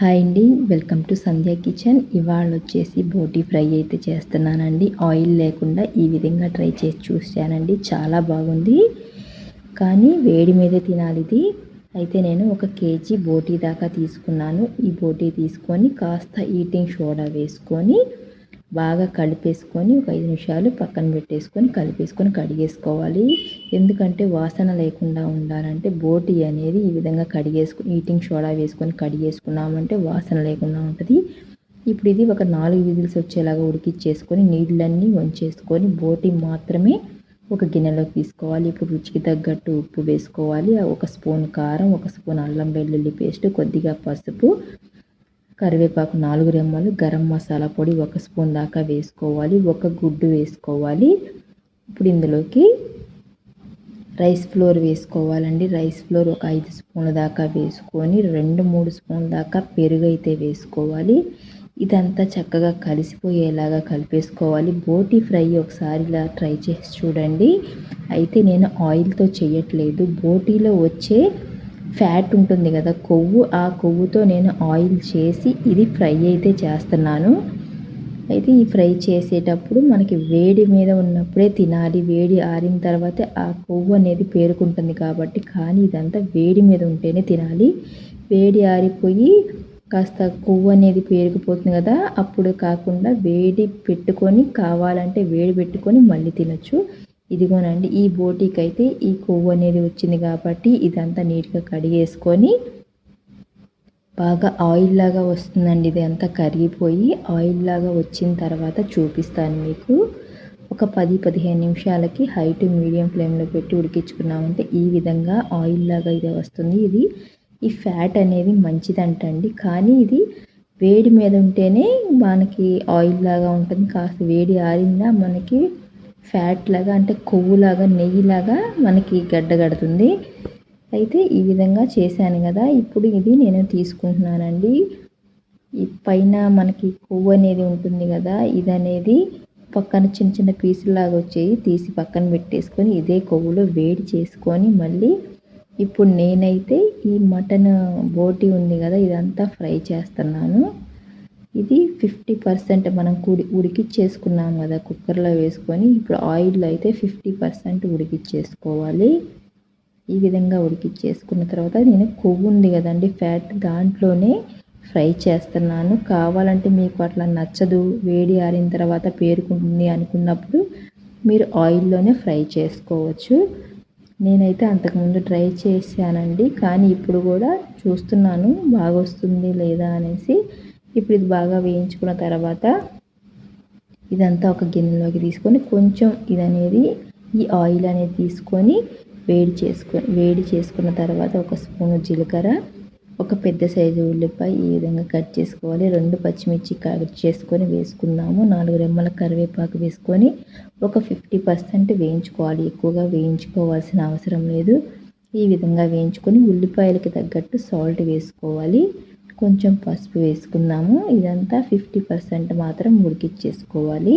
Hi అండి, welcome to Sandhya kitchen. ఇవాళ వచ్చేసి బోటీ ఫ్రై అయితే చేస్తున్నానండి. ఆయిల్ లేకుండా ఈ విధంగా ట్రై చేసి చూసానండి, చాలా బాగుంది. కానీ వేడి మీదే తినాలి ఇది. అయితే నేను 1 కేజీ బోటీ దాకా తీసుకున్నాను. ఈ బోటీ తీసుకొని కాస్త ఈటింగ్ సోడా వేసుకొని బాగా కలిపేసుకొని ఒక 5 నిమిషాలు పక్కన పెట్టేసుకొని కలిపేసుకొని కడిగేసుకోవాలి. ఎందుకంటే వాసన లేకుండా ఉండాలంటే బోటీ అనేది ఈ విధంగా కడిగేసుకుని ఈటింగ్ సోడా వేసుకొని కడిగేసుకున్నామంటే వాసన లేకుండా ఉంటుంది. ఇప్పుడు ఇది ఒక 4 విజిల్స్ వచ్చేలాగా ఉడికిచ్చేసుకొని నీళ్ళన్నీ వంచేసుకొని బోటీ మాత్రమే ఒక గిన్నెలోకి తీసుకోవాలి. ఇప్పుడు రుచికి తగ్గట్టు ఉప్పు వేసుకోవాలి. 1 స్పూన్ కారం, 1 స్పూన్ అల్లం వెల్లుల్లి పేస్ట్, కొద్దిగా పసుపు, కరివేపాకు 4 రెమ్మలు, గరం మసాలా పొడి 1 స్పూన్ దాకా వేసుకోవాలి. 1 గుడ్డు వేసుకోవాలి. ఇప్పుడు ఇందులోకి రైస్ ఫ్లోర్ వేసుకోవాలండి. రైస్ ఫ్లోర్ ఒక 5 స్పూన్ల దాకా వేసుకొని 2-3 స్పూన్ల దాకా పెరుగు అయితే వేసుకోవాలి. ఇదంతా చక్కగా కలిసిపోయేలాగా కలిపేసుకోవాలి. బోటీ ఫ్రై ఒకసారి ఇలా ట్రై చేసి చూడండి. అయితే నేను ఆయిల్తో చేయట్లేదు, బోటీలో వచ్చే ఫ్యాట్ ఉంటుంది కదా, కొవ్వు, ఆ కొవ్వుతో నేను ఆయిల్ చేసి ఇది ఫ్రై అయితే చేస్తున్నాను. అయితే ఈ ఫ్రై చేసేటప్పుడు మనకి వేడి మీద ఉన్నప్పుడే తినాలి. వేడి ఆరిన తర్వాత ఆ కొవ్వు అనేది పేరుకుంటుంది కాబట్టి, కానీ ఇదంతా వేడి మీద ఉంటేనే తినాలి. వేడి ఆరిపోయి కాస్త కొవ్వు అనేది పేరుకుపోతుంది కదా, అప్పుడు కాకుండా వేడి పెట్టుకొని, కావాలంటే వేడి పెట్టుకొని మళ్ళీ తినొచ్చు. ఇదిగోనండి, ఈ బోటీకి అయితే ఈ కొవ్వు అనేది వచ్చింది కాబట్టి ఇదంతా నీట్గా కడిగేసుకొని బాగా ఆయిల్ లాగా వస్తుందండి. ఇది అంతా కరిగిపోయి ఆయిల్ లాగా వచ్చిన తర్వాత చూపిస్తాను మీకు. ఒక 10-15 నిమిషాలకి హై టు మీడియం ఫ్లేమ్లో పెట్టి ఉడికించుకున్నామంటే ఈ విధంగా ఆయిల్ లాగా ఇది వస్తుంది. ఇది ఈ ఫ్యాట్ అనేది మంచిదంటండి, కానీ ఇది వేడి మీద ఉంటేనే మనకి ఆయిల్ లాగా ఉంటుంది. కాస్త వేడి ఆరిందా మనకి ఫ్యాట్ లాగా, అంటే కొవ్వులాగా, నెయ్యిలాగా మనకి గడ్డగడుతుంది. అయితే ఈ విధంగా చేశాను కదా, ఇప్పుడు ఇది నేను తీసుకుంటున్నానండి. ఈ పైన మనకి కొవ్వు అనేది ఉంటుంది కదా, ఇది అనేది పక్కన చిన్న చిన్న పీసులాగా వచ్చేవి తీసి పక్కన పెట్టేసుకొని ఇదే కొవ్వులో వేడి చేసుకొని మళ్ళీ ఇప్పుడు నేనైతే ఈ మటన్ బోటీ ఉంది కదా, ఇదంతా ఫ్రై చేస్తున్నాను. ఇది 50% మనం ఉడికిచ్చేసుకున్నాం కదా కుక్కర్లో వేసుకొని, ఇప్పుడు ఆయిల్లో అయితే 50% ఉడికిచ్చేసుకోవాలి. ఈ విధంగా ఉడికిచ్చేసుకున్న తర్వాత నేను కొవ్వు ఉంది కదండి, ఫ్యాట్, దాంట్లోనే ఫ్రై చేస్తున్నాను. కావాలంటే మీకు అట్లా నచ్చదు, వేడి ఆరిన తర్వాత పేరుకుంటుంది అనుకున్నప్పుడు మీరు ఆయిల్లోనే ఫ్రై చేసుకోవచ్చు. నేనైతే అంతకుముందు ట్రై చేశానండి, కానీ ఇప్పుడు కూడా చూస్తున్నాను బాగా వస్తుంది లేదా అనేసి. ఇప్పుడు ఇది బాగా వేయించుకున్న తర్వాత ఇదంతా ఒక గిన్నెలోకి తీసుకొని కొంచెం ఇదనేది ఈ ఆయిల్ అనేది తీసుకొని వేడి చేసుకున్న తర్వాత 1 స్పూను జీలకర్ర, ఒక పెద్ద సైజు ఉల్లిపాయ ఈ విధంగా కట్ చేసుకోవాలి. 2 పచ్చిమిర్చి కట్ చేసుకొని వేసుకుందాము. 4 రెమ్మల కరివేపాకు వేసుకొని ఒక 50% వేయించుకోవాలి. ఎక్కువగా వేయించుకోవాల్సిన అవసరం లేదు. ఈ విధంగా వేయించుకొని ఉల్లిపాయలకి తగ్గట్టు సాల్ట్ వేసుకోవాలి. కొంచెం పసుపు వేసుకుందాము. ఇదంతా 50% మాత్రం ఉడికిచ్చేసుకోవాలి.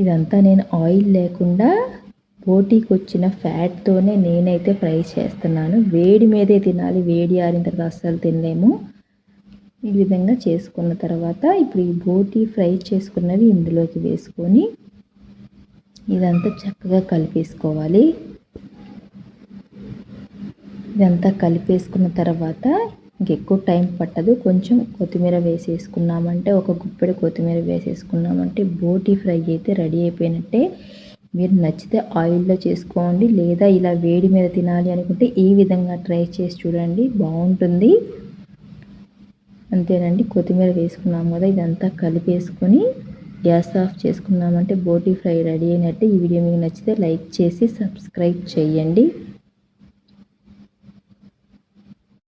ఇదంతా నేను ఆయిల్ లేకుండా బోటీకి వచ్చిన ఫ్యాట్తోనే నేనైతే ఫ్రై చేస్తున్నాను. వేడి మీదే తినాలి, వేడి ఆరిన తర్వాత అస్సలు తినలేము. ఈ విధంగా చేసుకున్న తర్వాత ఇప్పుడు ఈ బోటీ ఫ్రై చేసుకున్నది ఇందులోకి వేసుకొని ఇదంతా చక్కగా కలిపేసుకోవాలి. ఇదంతా కలిపేసుకున్న తర్వాత ఇంకెక్కువ టైం పట్టదు. కొంచెం కొత్తిమీర వేసేసుకున్నామంటే, ఒక గుప్పెడు కొత్తిమీర వేసేసుకున్నామంటే బోటీ ఫ్రై అయితే రెడీ అయిపోయినట్టే. మీరు నచ్చితే ఆయిల్లో చేసుకోండి, లేదా ఇలా వేడి మీద తినాలి అనుకుంటే ఈ విధంగా ట్రై చేసి చూడండి, బాగుంటుంది. అంతేనండి, కొత్తిమీర వేసుకున్నాం కదా, ఇదంతా కలిపేసుకొని గ్యాస్ ఆఫ్ చేసుకున్నామంటే బోటీ ఫ్రై రెడీ అయినట్టే. ఈ వీడియో మీకు నచ్చితే లైక్ చేసి సబ్స్క్రైబ్ చేయండి.